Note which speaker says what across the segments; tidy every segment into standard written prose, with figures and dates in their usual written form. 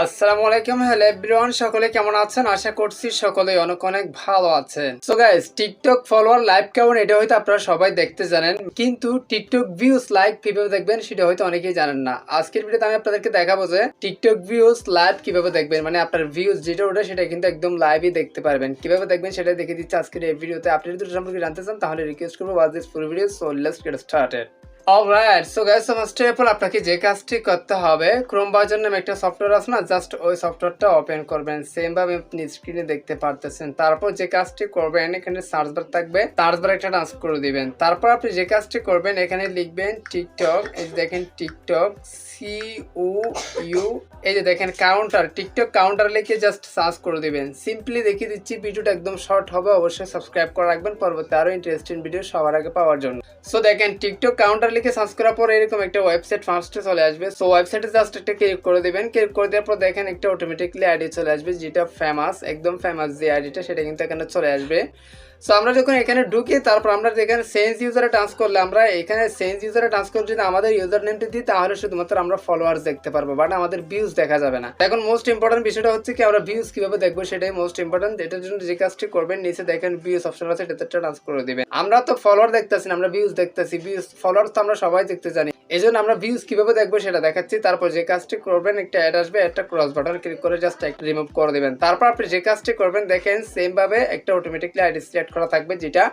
Speaker 1: আসসালামু আলাইকুম, hello everyone, সকলে কেমন আছেন? আশা করছি সকলে অনেক অনেক ভালো আছেন। So guys, TikTok follower live count এটা হয়তো আপনারা সবাই দেখতে জানেন, কিন্তু টিকটক ভিউজ লাইভ কিভাবে দেখবেন সেটা হয়তো অনেকেই জানেন না। আজকের ভিডিওতে আমি আপনাদেরকে দেখাবো যে টিকটক ভিউজ লাইভ কিভাবে দেখবেন, মানে আপনার ভিউজ যেটা ওটা সেটা কিন্তু একদম লাইভই দেখতে পারবেন। কিভাবে দেখবেন সেটা দেখে দিচ্ছি আজকের এই ভিডিওতে। আপনি যদি সম্পর্কে জানতে চান তাহলে রিকোয়েস্ট করবো watch this full video. So let's get started. Alright, so guys, first of all আপনাকে যে কাজটি করতে হবে, ক্রোম ব্রাউজার নামে একটা সফটওয়্যার আছে না, জাস্ট ওই সফটওয়্যারটা ওপেন করবেন, সেম ভাবে আপনি স্ক্রিনে দেখতে পারতেছেন। তারপর যে কাজটি করবেন, এখানে সার্চ বার থাকবে, সার্চ বার একটা টাচ করে দিবেন। তারপর আপনি যে কাজটি করবেন, এখানে লিখবেন টিকটক, এই যে দেখেন টিকটক COU, এই যে দেখেন কাউন্টার, টিকটক কাউন্টার লিখে জাস্ট সার্চ করে দিবেন। সিম্পলি দেখিয়ে দিচ্ছি, ভিডিওটা একদম শর্ট হবে, অবশ্যই সাবস্ক্রাইব করে রাখবেন পরবর্তী আরো ইন্টারেস্টিং ভিডিও সবার আগে পাওয়ার জন্য। সো দেখেন টিকটক কাউন্টার লিখে সার্চ করার পর এরকম একটা ওয়েবসাইট ফার্স্টে চলে আসবে। সো ওয়েবসাইটে জাস্ট একটা ক্লিক করে দিবেন। ক্লিক করে দেওয়ার পর দেখেন একটা অটোমেটিকলি আইডি চলে আসবে, যেটা ফেমাস, একদম ফেমাস যে আইডিটা সেটা কিন্তু এখানে চলে আসবে। সো আমরা যখন এখানে ঢুকি, তারপর আমরা এখানে চেঞ্জ ইউজারে ট্রান্স করলে, আমরা এখানে চেঞ্জ ইউজারে ট্রান্স করে যদি আমাদের ইউজার নেমটি দিই তাহলে শুধুমাত্র আমরা ফলোয়ার্স দেখতে পারবো, বাট আমাদের ভিউজ দেখা যাবে না। এখন মোস্ট ইম্পর্টেন্ট বিষয়টা হচ্ছে কি, আমরা ভিউজ কিভাবে দেখবো সেটাই মোস্ট ইম্পর্টেন্ট। এটার জন্য যে কাজটি করবেন, নিচে দেখেন ভিউজ অপশন আছে, এটাতে ট্রান্স করে দিবেন। আমরা তো ফলোয়ার দেখতেছি না, আমরা ভিউজ দেখতেছি। ভিউজ ফলোয়ার তো আমরা সবাই দেখতে জানি, এই জন্য আমরা ভিউজ কিভাবে দেখবো সেটা দেখাচ্ছি। তারপর যে কাজটি করবেন, একটা অ্যাড আসবে, একটা ক্রস বাটন ক্লিক করে জাস্ট একটা রিমুভ করে দিবেন। তারপর আপনি যে কাজটি করবেন, দেখেন সেম ভাবে একটা অটোমেটিকলি আইডি সিলেক্ট করা থাকবে, যেটা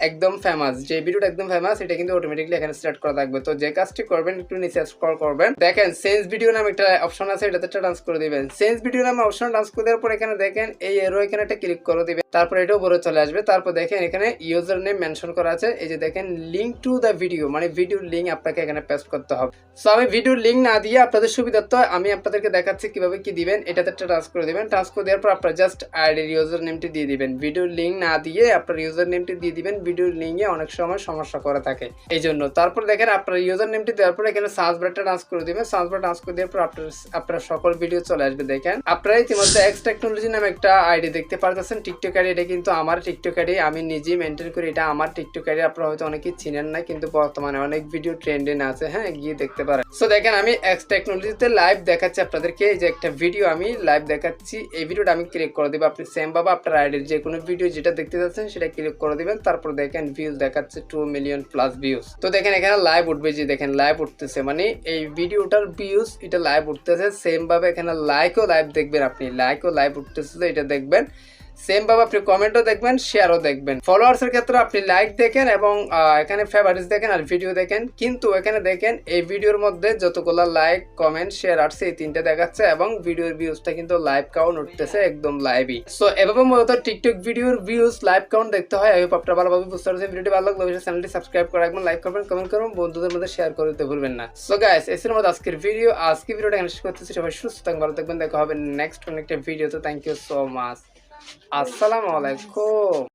Speaker 1: একদম ফেমাস, যে ভিডিওটা একদম ফেমাস এটা কিন্তু অটোমেটিকলি এখানে সিলেক্ট করা থাকবে। তো যে কাজটি করবেন, একটু নিচে স্ক্রল করবেন, দেখেন চেঞ্জ ভিডিও নামে একটা অপশন আছে, এটাতে ট্রান্স করে দিবেন। চেঞ্জ ভিডিও নামে অপশন ট্রান্স করে দেওয়ার পর এখানে দেখেন এই এরো, এখানে একটা ক্লিক করে দিবেন। তারপর এটাও বড় চলে আসবে। তারপর দেখেন এখানে ইউজার নেম মেনশন করা আছে, এই যে দেখেন লিংক টু দ্য ভিডিও, মানে ভিডিওর লিঙ্ক আপনাকে এখানে পেস্ট করতে হবে। সো আমি ভিডিওর লিঙ্ক না দিয়ে আপনাদের সুবিধার্থে আমি আপনাদেরকে দেখাচ্ছি কিভাবে কি দিবেন। এটাতে ট্রান্স করে দিবেন। ট্রান্স করে দেওয়ার পর আপনারা জাস্ট আইডির ইউজার নেমটি দিয়ে দিবেন। ভিডিওর লিঙ্ক না দিয়ে আপনার ইউজার নেমটি দিয়ে দিবেন। ভিডিওর লিঙ্কে অনেক সময় সমস্যা করে থাকে এই জন্য। তারপর দেখেন আপনার ইউজার নেমটি দেওয়ার পর এখানে সার্চ বারটা ট্রান্স করে দিবেন। সার্চ বার ট্রান্স করে দেওয়ার পর আপনার সকল ভিডিও চলে আসবে। দেখেন আপনারা ইতিমধ্যে 𝗙𝒢𝒂𝒄𝒕 নামে একটা আইডি দেখতে পারতেছেন, টিকটক আইডি। এটা কিন্তু আমার টিকটক আইডি, আমি নিজেই মেনটেন করি, এটা আমার টিকটক আইডি। আপনারা হয়তো অনেকেই চিনেন না, কিন্তু বর্তমানে অনেক ভিডিও ট্রেন্ডিং আছে, হ্যাঁ, গিয়ে দেখতে পারেন। সো দেখেন আমি 𝗙𝒢𝒂𝒄𝒕 লাইভ দেখাচ্ছি আপনাদেরকে, এই যে একটা ভিডিও আমি লাইভ দেখাচ্ছি, এই ভিডিওটা আমি ক্লিক করে দেবো। আপনি সেম ভাবে আপনার আইডির যে কোনো ভিডিও যেটা দেখতে যাচ্ছেন সেটা ক্লিক করে দিবেন। তারপর দেখেন ভিউজ দেখাচ্ছে 2 মিলিয়ন প্লাস ভিউজ। তো দেখেন এখানে লাইভ উঠবে, যে দেখেন লাইভ উঠতেছে, মানে এই ভিডিওটার ভিউজ এটা লাইভ উঠতেছে। সেম ভাবে এখানে লাইকও লাইভ দেখবেন, আপনি লাইকও লাইভ উঠতেছে, এটা দেখবেন। সেম ভাবে আপনি কমেন্টও দেখবেন, শেয়ারও দেখবেন। ফলোয়ার্সের ক্ষেত্রে আপনি লাইক দেখেন এবং এখানে ফেভারিটস দেখেন আর ভিডিও দেখেন। কিন্তু এখানে দেখেন এই ভিডিওর মধ্যে যতগুলো লাইক কমেন্ট শেয়ার আসছে এই তিনটা দেখাচ্ছে, এবং ভিডিওর ভিউজটা কিন্তু লাইভ কাউন্ট উঠতেছে একদম লাইভই। সো এভাবে মূলত টিকটক ভিডিওর ভিউজ লাইভ কাউন্ট দেখতে হয়। আই হোপ আপনারা ভালোভাবে বুঝতে পারছেন। ভিডিওটি ভালো লাগলে অবশ্যই চ্যানেলটি সাবস্ক্রাইব করে রাখবেন, লাইক করবেন, কমেন্ট করবেন, বন্ধুদের মধ্যে শেয়ার করে দিতে ভুলবেন না। সো গাইস, এই ছিল আমাদের আজকের ভিডিও। আজকের ভিডিওটা এখানে শেষ করতেছি। সবাই সুস্থ থাকবেন, ভালো থাকবেন। দেখা হবে নেক্সট অনেকটা ভিডিওতে। Thank you so much. আসসালামু আলাইকুম।